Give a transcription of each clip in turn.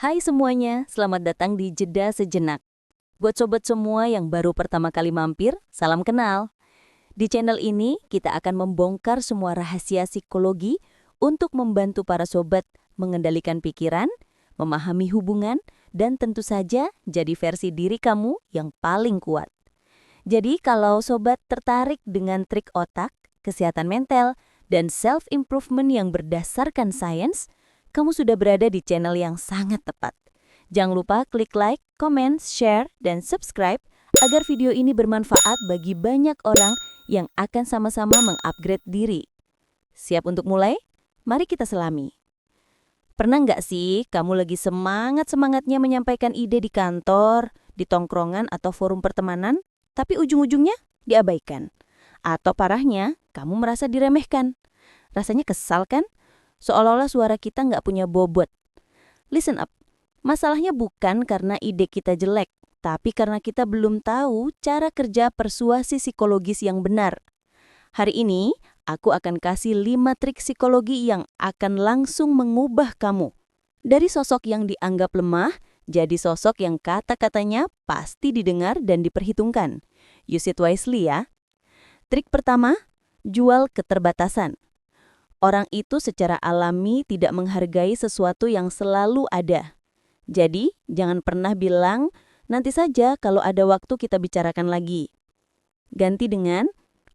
Hai semuanya, selamat datang di Jeda Sejenak. Buat sobat semua yang baru pertama kali mampir, salam kenal. Di channel ini, kita akan membongkar semua rahasia psikologi untuk membantu para sobat mengendalikan pikiran, memahami hubungan, dan tentu saja jadi versi diri kamu yang paling kuat. Jadi kalau sobat tertarik dengan trik otak, kesehatan mental, dan self-improvement yang berdasarkan sains, kamu sudah berada di channel yang sangat tepat. Jangan lupa klik like, comment, share, dan subscribe agar video ini bermanfaat bagi banyak orang yang akan sama-sama mengupgrade diri. Siap untuk mulai? Mari kita selami. Pernah nggak sih kamu lagi semangat-semangatnya menyampaikan ide di kantor, di tongkrongan atau forum pertemanan, tapi ujung-ujungnya diabaikan? Atau parahnya, kamu merasa diremehkan? Rasanya kesal kan? Seolah-olah suara kita nggak punya bobot. Listen up, masalahnya bukan karena ide kita jelek, tapi karena kita belum tahu cara kerja persuasi psikologis yang benar. Hari ini, aku akan kasih 5 trik psikologi yang akan langsung mengubah kamu. Dari sosok yang dianggap lemah, jadi sosok yang kata-katanya pasti didengar dan diperhitungkan. Use it wisely ya. Trik pertama, jual keterbatasan. Orang itu secara alami tidak menghargai sesuatu yang selalu ada. Jadi, jangan pernah bilang, nanti saja kalau ada waktu kita bicarakan lagi. Ganti dengan,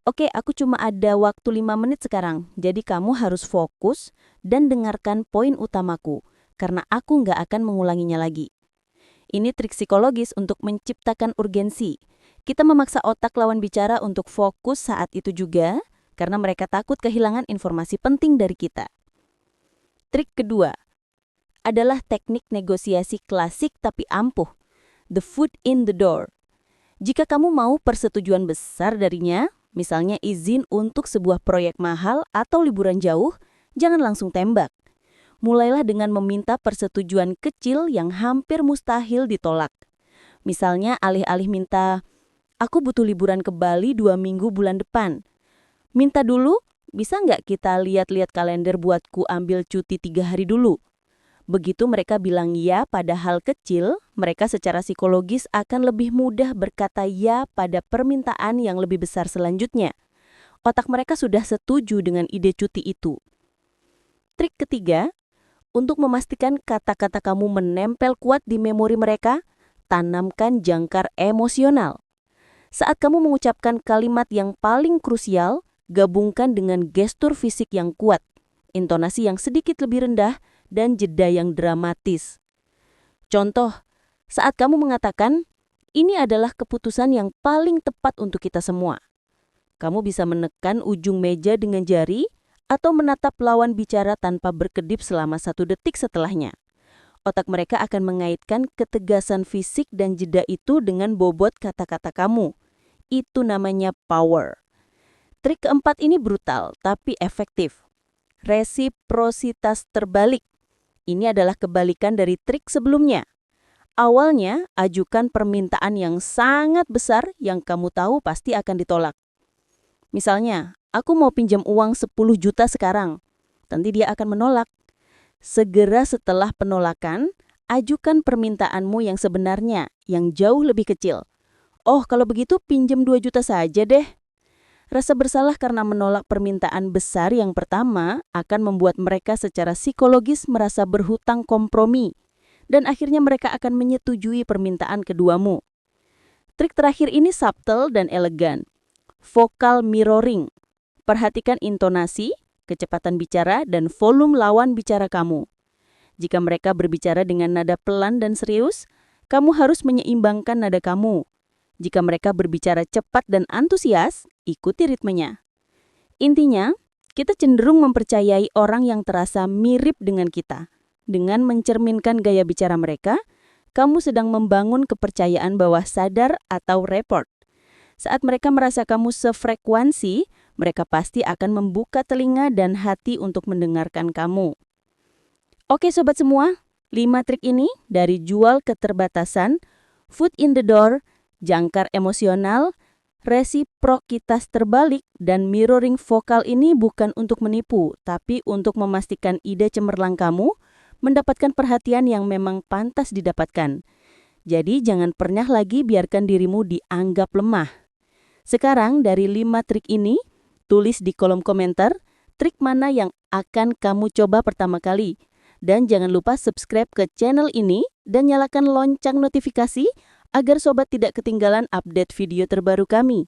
oke, aku cuma ada waktu 5 menit sekarang, jadi kamu harus fokus dan dengarkan poin utamaku, karena aku nggak akan mengulanginya lagi. Ini trik psikologis untuk menciptakan urgensi. Kita memaksa otak lawan bicara untuk fokus saat itu juga, karena mereka takut kehilangan informasi penting dari kita. Trik kedua adalah teknik negosiasi klasik tapi ampuh. The foot in the door. Jika kamu mau persetujuan besar darinya, misalnya izin untuk sebuah proyek mahal atau liburan jauh, jangan langsung tembak. Mulailah dengan meminta persetujuan kecil yang hampir mustahil ditolak. Misalnya alih-alih minta, aku butuh liburan ke Bali 2 minggu bulan depan. Minta dulu, bisa nggak kita lihat-lihat kalender buatku ambil cuti 3 hari dulu? Begitu mereka bilang ya pada hal kecil, mereka secara psikologis akan lebih mudah berkata ya pada permintaan yang lebih besar selanjutnya. Otak mereka sudah setuju dengan ide cuti itu. Trik ketiga, untuk memastikan kata-kata kamu menempel kuat di memori mereka, tanamkan jangkar emosional. Saat kamu mengucapkan kalimat yang paling krusial, gabungkan dengan gestur fisik yang kuat, intonasi yang sedikit lebih rendah, dan jeda yang dramatis. Contoh, saat kamu mengatakan, ini adalah keputusan yang paling tepat untuk kita semua. Kamu bisa menekan ujung meja dengan jari atau menatap lawan bicara tanpa berkedip selama 1 detik setelahnya. Otak mereka akan mengaitkan ketegasan fisik dan jeda itu dengan bobot kata-kata kamu. Itu namanya power. Trik keempat ini brutal, tapi efektif. Resiprositas terbalik. Ini adalah kebalikan dari trik sebelumnya. Awalnya, ajukan permintaan yang sangat besar yang kamu tahu pasti akan ditolak. Misalnya, aku mau pinjam uang 10 juta sekarang. Nanti dia akan menolak. Segera setelah penolakan, ajukan permintaanmu yang sebenarnya, yang jauh lebih kecil. Oh, kalau begitu pinjam 2 juta saja deh. Rasa bersalah karena menolak permintaan besar yang pertama akan membuat mereka secara psikologis merasa berhutang kompromi, dan akhirnya mereka akan menyetujui permintaan keduamu. Trik terakhir ini subtle dan elegan. Vocal mirroring. Perhatikan intonasi, kecepatan bicara, dan volume lawan bicara kamu. Jika mereka berbicara dengan nada pelan dan serius, kamu harus menyeimbangkan nada kamu. Jika mereka berbicara cepat dan antusias, ikuti ritmenya. Intinya, kita cenderung mempercayai orang yang terasa mirip dengan kita. Dengan mencerminkan gaya bicara mereka, kamu sedang membangun kepercayaan bawah sadar atau rapport. Saat mereka merasa kamu sefrekuensi, mereka pasti akan membuka telinga dan hati untuk mendengarkan kamu. Oke sobat semua, 5 trik ini dari jual keterbatasan, foot in the door, jangkar emosional, resiprokitas terbalik, dan mirroring vokal ini bukan untuk menipu, tapi untuk memastikan ide cemerlang kamu mendapatkan perhatian yang memang pantas didapatkan. Jadi jangan pernah lagi biarkan dirimu dianggap lemah. Sekarang dari 5 trik ini, tulis di kolom komentar trik mana yang akan kamu coba pertama kali. Dan jangan lupa subscribe ke channel ini dan nyalakan lonceng notifikasi agar sobat tidak ketinggalan update video terbaru kami.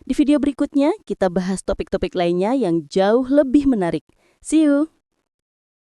Di video berikutnya, kita bahas topik-topik lainnya yang jauh lebih menarik. See you!